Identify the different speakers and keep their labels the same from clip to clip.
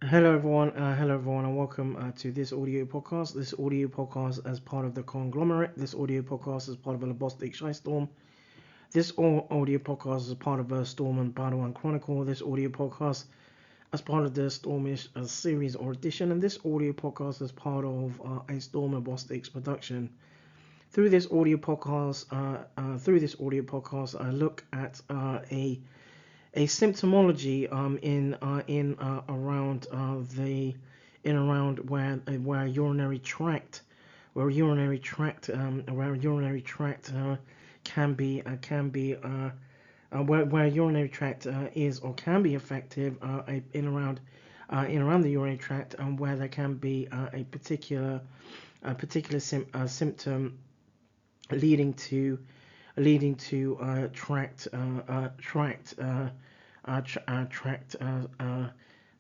Speaker 1: Hello everyone, and welcome to this audio podcast. This audio podcast as part of the conglomerate. This audio podcast is part of a Lobostic Storm. This audio podcast is part of a Storm and Battle and Chronicle. This audio podcast as part of the Ztormish series or edition, and this audio podcast is part of a Storm and Bostics production. Through this audio podcast, I look at a symptomology in around the in around where urinary tract where urinary tract is or can be effective in around the urinary tract, and where there can be a particular symptom leading to tract tract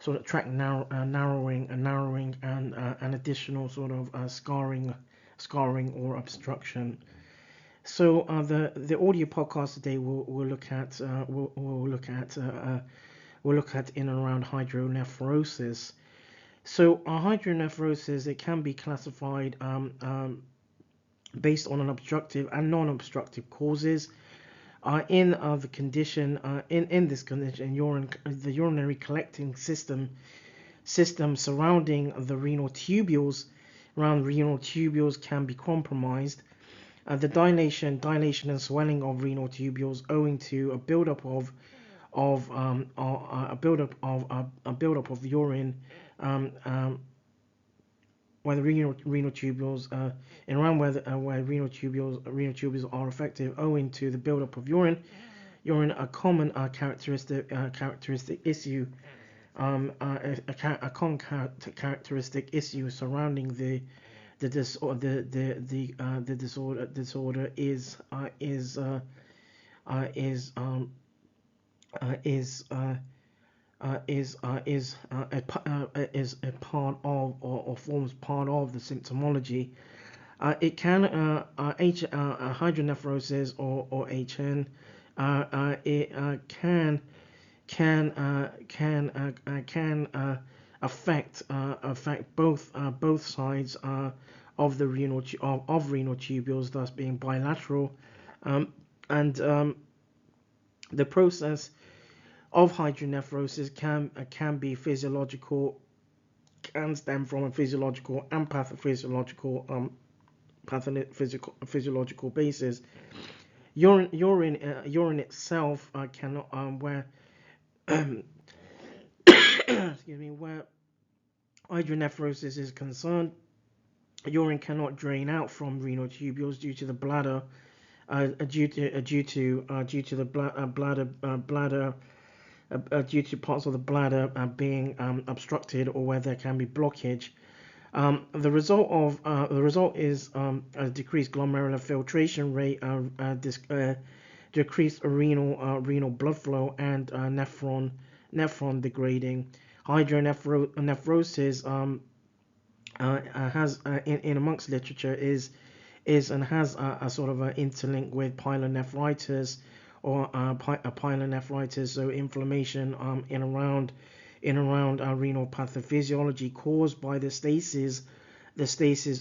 Speaker 1: sort of tract narrowing and an additional sort of scarring or obstruction. So the audio podcast today will look at we'll look at in and around hydronephrosis. So hydronephrosis, it can be classified based on an obstructive and non-obstructive causes. In this condition, the urinary collecting system surrounding the renal tubules can be compromised. The dilation and swelling of renal tubules owing to a buildup of urine, um, um, where the renal tubules in around where renal tubules are effective owing to the buildup of urine. A common characteristic issue, a common characteristic issue surrounding the disorder is a part of, or forms part of, the symptomology. It can hydronephrosis, or HN. It can affect both sides of the renal tubules, thus being bilateral, and the process of hydronephrosis can be physiological, can stem from a physiological and physiological basis. Urine itself cannot where excuse me, where hydronephrosis is concerned, urine cannot drain out from renal tubules due to the bladder, due to the bladder due to parts of the bladder being obstructed, or where there can be blockage. The result is a decreased glomerular filtration rate, decreased renal blood flow, and nephron degrading. Hydronephrosis has in amongst literature is and has a sort of an interlink with pyelonephritis, or pyelonephritis, so inflammation in around renal pathophysiology caused by the stasis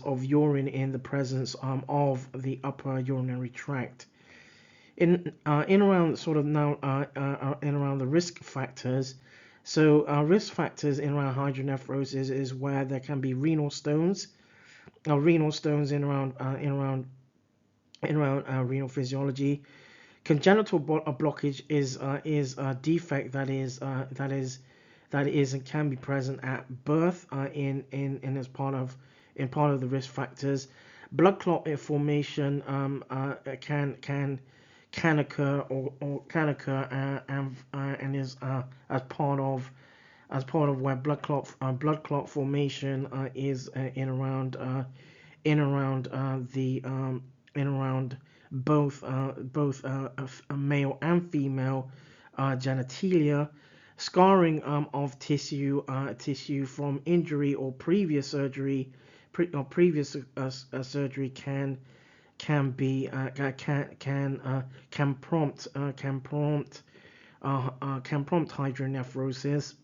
Speaker 1: of urine in the presence of the upper urinary tract. In around sort of now in around the risk factors. So risk factors in around hydronephrosis is where there can be renal stones in around renal physiology. Congenital blockage is a defect that is and can be present at birth, in as part of the risk factors. Blood clot formation can occur, and is as part of where blood clot formation is in around both male and female genitalia. Scarring of tissue from injury or previous surgery, surgery can be can prompt hydronephrosis.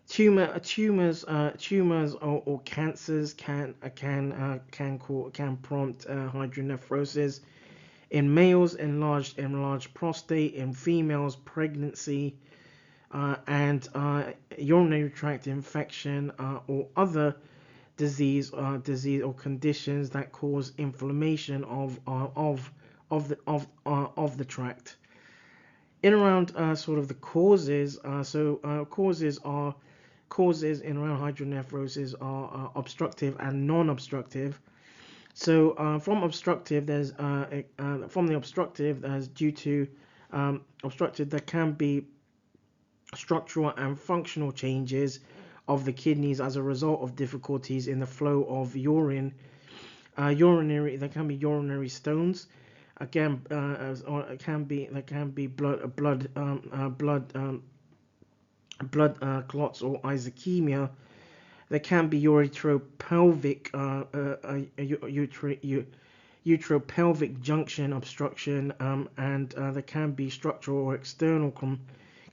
Speaker 1: tumors or cancers can prompt hydronephrosis. In males, enlarged prostate; in females, pregnancy, and urinary tract infection or other disease or conditions that cause inflammation of the tract. In around sort of the causes, causes in around hydronephrosis are obstructive and non-obstructive. So from the obstructive, there's due to obstructive, there can be structural and functional changes of the kidneys as a result of difficulties in the flow of urine. There can be urinary stones. Again, or it can be blood clots or ischemia. There can be uteropelvic junction obstruction, and there can be structural or external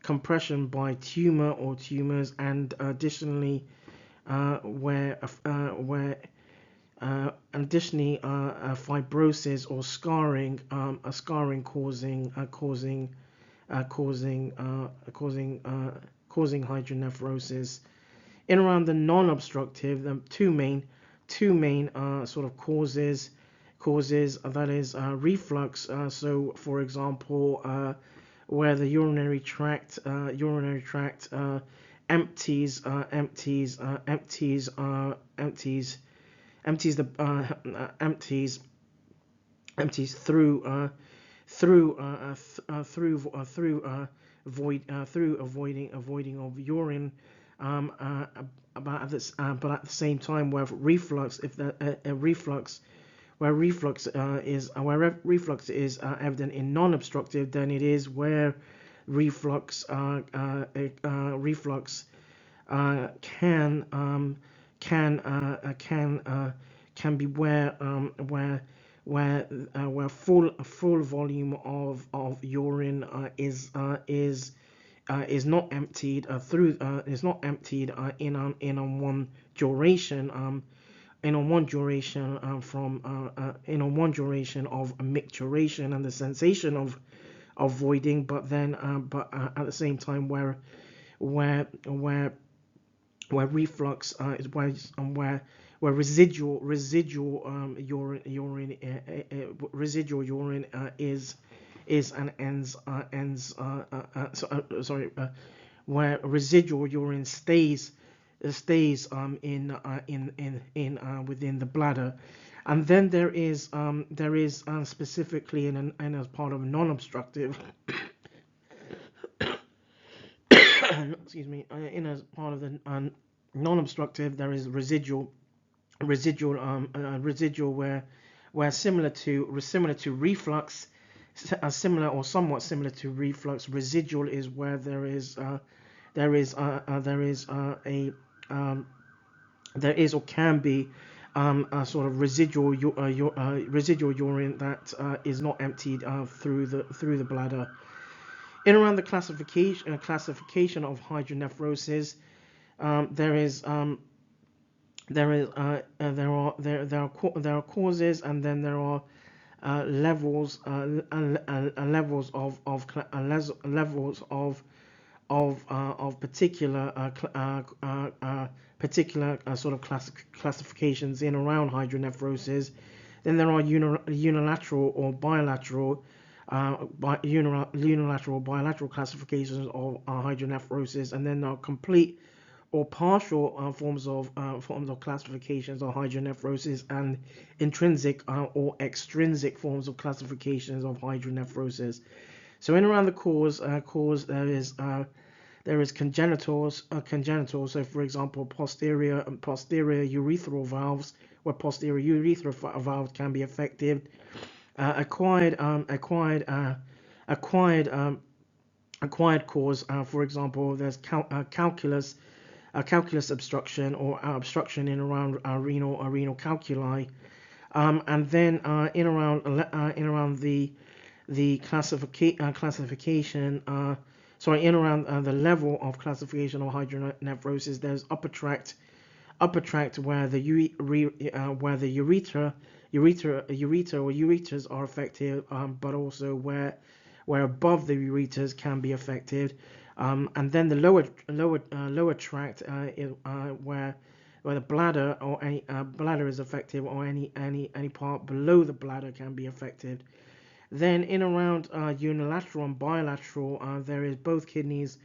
Speaker 1: compression by tumor or tumors, and additionally fibrosis or scarring, causing hydronephrosis. In around the non-obstructive, the two main sort of causes, that is reflux. So for example, where the urinary tract empties through avoiding of urine, but at the same time, where reflux is evident in non-obstructive, then it is where reflux can be where full volume of urine is not emptied in one duration of micturition and the sensation of voiding, but then at the same time where reflux is where residual urine is and ends where residual urine stays in within the bladder. And then there is specifically and as part of non-obstructive excuse me, in as part of the non-obstructive, there is residual where similar to reflux, similar or somewhat similar to reflux, residual is where there is or can be a sort of residual urine that is not emptied through the bladder. In around the classification of hydronephrosis, there are causes, and then there are levels of particular sort of classifications in around hydronephrosis. Then there are unilateral or bilateral classifications of hydronephrosis, and then there are complete or partial forms of classifications of hydronephrosis, and intrinsic or extrinsic forms of classifications of hydronephrosis. So in around the cause there is congenital. So for example, posterior urethral valves, where posterior urethral valves can be affected. Acquired cause, for example, there's calculus obstruction or obstruction in around renal calculi, and then in around the classification in around the level of classification of hydronephrosis. There's upper tract where the urethra or ureters are affected, but also where above the ureters can be affected, and then the lower tract where the bladder or any bladder is affected, or any part below the bladder can be affected. Then in around unilateral and bilateral, there is both kidneys.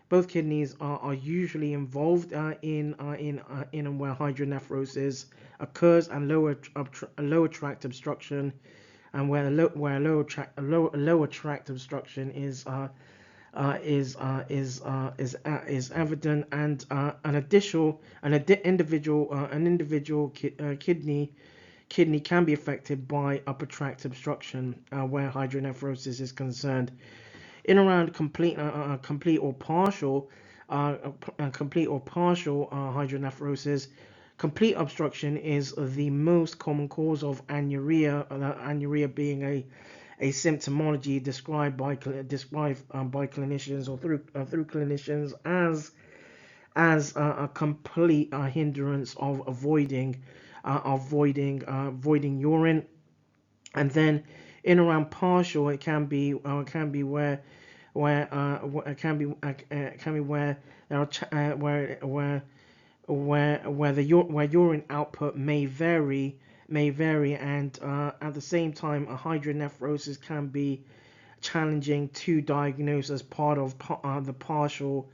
Speaker 1: Both kidneys are usually involved in where hydronephrosis occurs, and lower tract obstruction, and where lower tract obstruction is evident, and an individual kidney can be affected by upper tract obstruction where hydronephrosis is concerned. In around complete or partial hydronephrosis, complete obstruction is the most common cause of anuria. Anuria being a symptomology described by clinicians, or through clinicians, as a complete hindrance of avoiding urine. And then in around partial, it can be where there are where urine output may vary, and at the same time, a hydronephrosis can be challenging to diagnose as part of the partial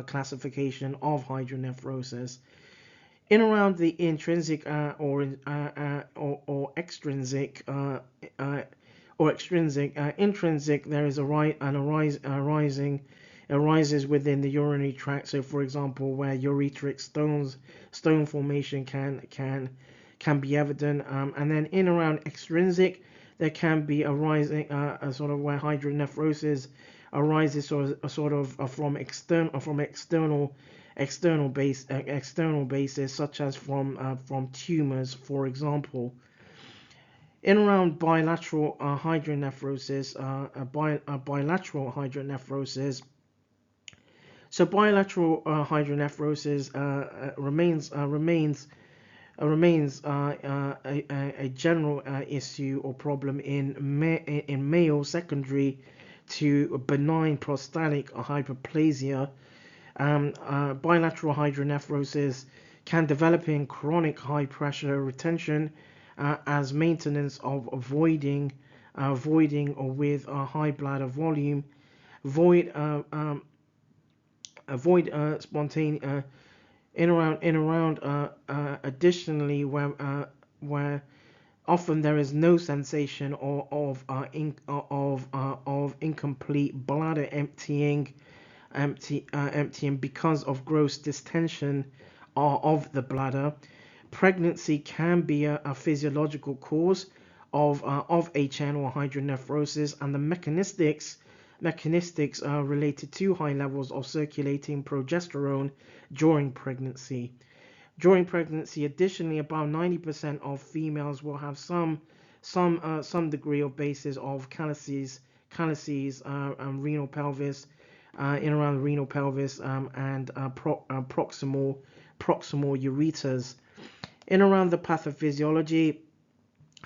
Speaker 1: classification of hydronephrosis. In around the intrinsic or extrinsic intrinsic, there is arises within the urinary tract. So, for example, where urethric stone formation can be evident, and then in around extrinsic, there can be arising a sort of where hydronephrosis arises sort of from external basis, such as from tumors, for example. In around bilateral hydronephrosis, bilateral hydronephrosis. So bilateral hydronephrosis remains a general issue or problem in male secondary to benign prostatic hyperplasia. Bilateral hydronephrosis can develop in chronic high pressure retention as maintenance of avoiding or with a high bladder volume, avoid spontaneous in around additionally where often there is no sensation of incomplete bladder emptying because of gross distension of the bladder. Pregnancy can be a physiological cause of HN or hydronephrosis, and the mechanistics are related to high levels of circulating progesterone during pregnancy. Additionally, about 90% of females will have some degree of basis of calluses and renal pelvis, in around the renal pelvis, and proximal ureters. In around the pathophysiology,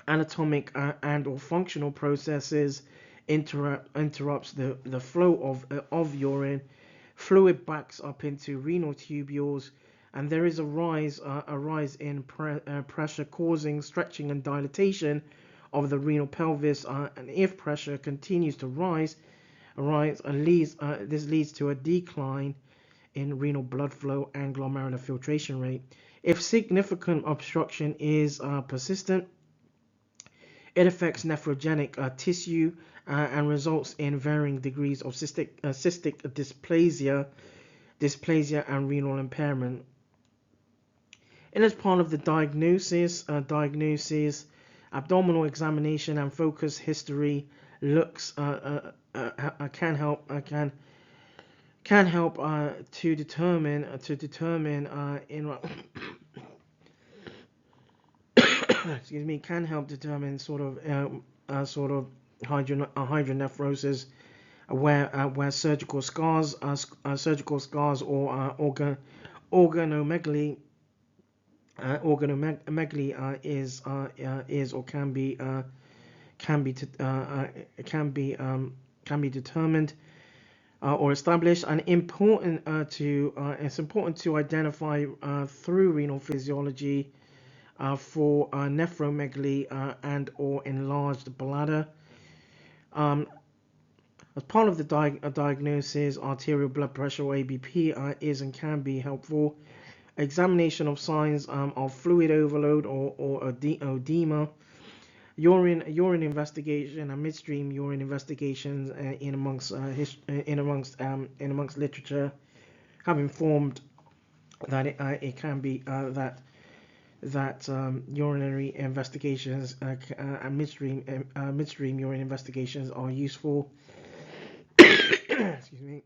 Speaker 1: anatomic and or functional processes interrupts the flow of urine. Fluid backs up into renal tubules, and there is a rise in pressure, causing stretching and dilatation of the renal pelvis. And if pressure continues to rise, this leads to a decline in renal blood flow and glomerular filtration rate. If significant obstruction is persistent, it affects nephrogenic tissue and results in varying degrees of cystic dysplasia and renal impairment. And as part of the diagnosis, abdominal examination and focus history looks can help to determine can help determine sort of hydronephrosis where surgical scars or organomegaly is or can be determined or established, and it's important to identify through renal physiology for nephromegaly and or enlarged bladder. As part of the diagnosis, arterial blood pressure or ABP is and can be helpful. Examination of signs of fluid overload or edema, urine investigation and midstream urine investigations in amongst literature have informed that it can be that urinary investigations and midstream urine investigations are useful. Excuse me.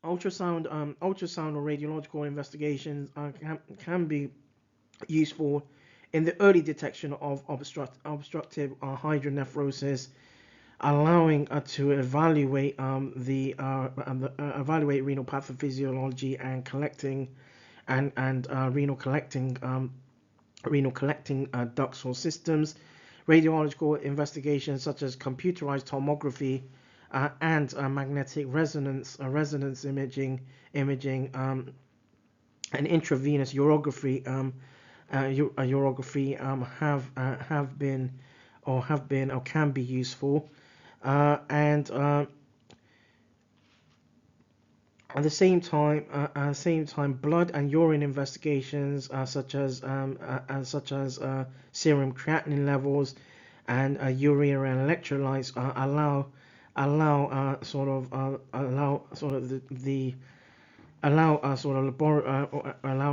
Speaker 1: Ultrasound or radiological investigations can be useful in the early detection of obstructive hydronephrosis, allowing to evaluate evaluate renal pathophysiology and collecting renal collecting ducts or systems. Radiological investigations such as computerized tomography and magnetic resonance imaging and intravenous urography have been or can be useful, and at the same time, blood and urine investigations such as serum creatinine levels and urea and electrolytes allow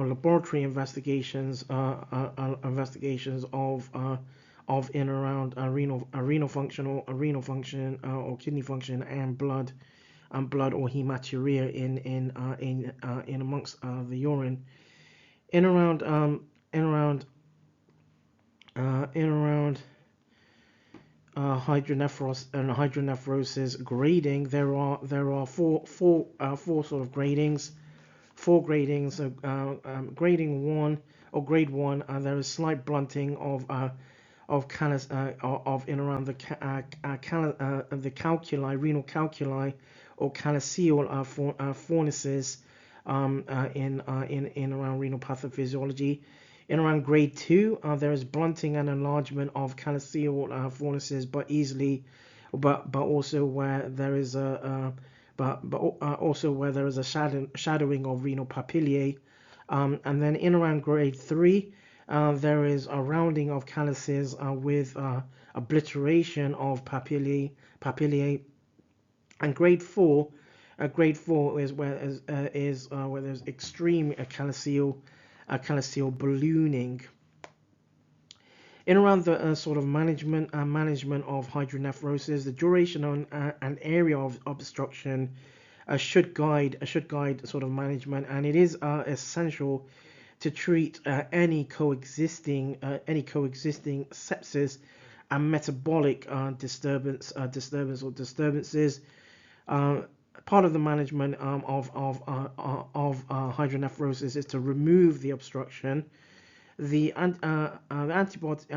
Speaker 1: laboratory investigations of in around renal function or kidney function and blood or hematuria in amongst the urine. In around hydronephrosis grading, there are four sort of gradings. Grading 1 or grade 1, there is slight blunting of in around the calculi, renal calculi, or caliceal fornices in around renal pathophysiology. In around grade 2, there is blunting and enlargement of caliceal fornices, but also where there is a shadowing of renal papillae. And then in around grade 3, there is a rounding of calyces with obliteration of papillae. And grade 4 is where there's extreme caliceal ballooning. In around the sort of management of hydronephrosis, the duration and area of obstruction should guide sort of management, and it is essential to treat any coexisting sepsis and metabolic disturbances. Part of the management of hydronephrosis is to remove the obstruction. The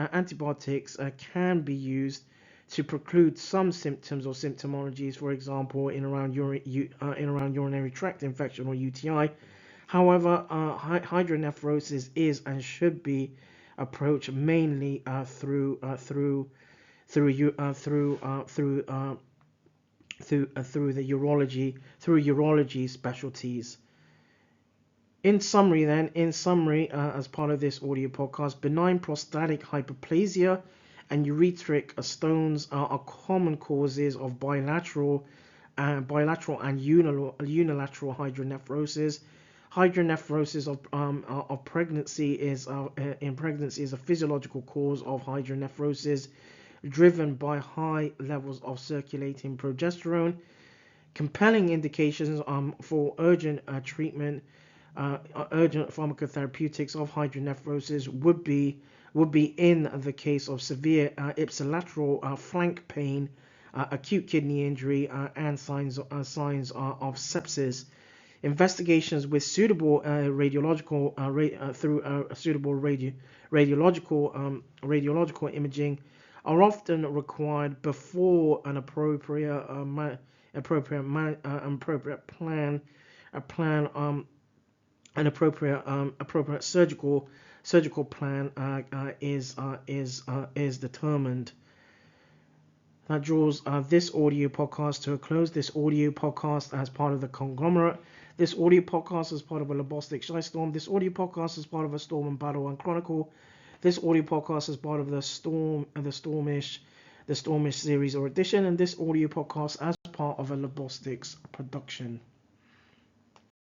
Speaker 1: antibiotics can be used to preclude some symptoms or symptomologies, for example, in around urinary tract infection or UTI. However, hydronephrosis is and should be approached mainly through the urology specialties. In summary, as part of this audio podcast, benign prostatic hyperplasia and urethric stones are common causes of bilateral and unilateral hydronephrosis. Hydronephrosis of pregnancy is a physiological cause of hydronephrosis, driven by high levels of circulating progesterone. Compelling indications for urgent treatment, urgent pharmacotherapeutics of hydronephrosis would be in the case of severe ipsilateral flank pain acute kidney injury, and signs of sepsis. Investigations with suitable radiological imaging are often required before an appropriate plan an appropriate surgical plan is determined. That draws this audio podcast to a close. This audio podcast as part of the conglomerate. This audio podcast is part of a Lobostic Shystorm. This audio podcast is part of a Storm and Battle and Chronicle. This audio podcast is part of the Ztormish Series or edition, and this audio podcast as part of a Lobostics production.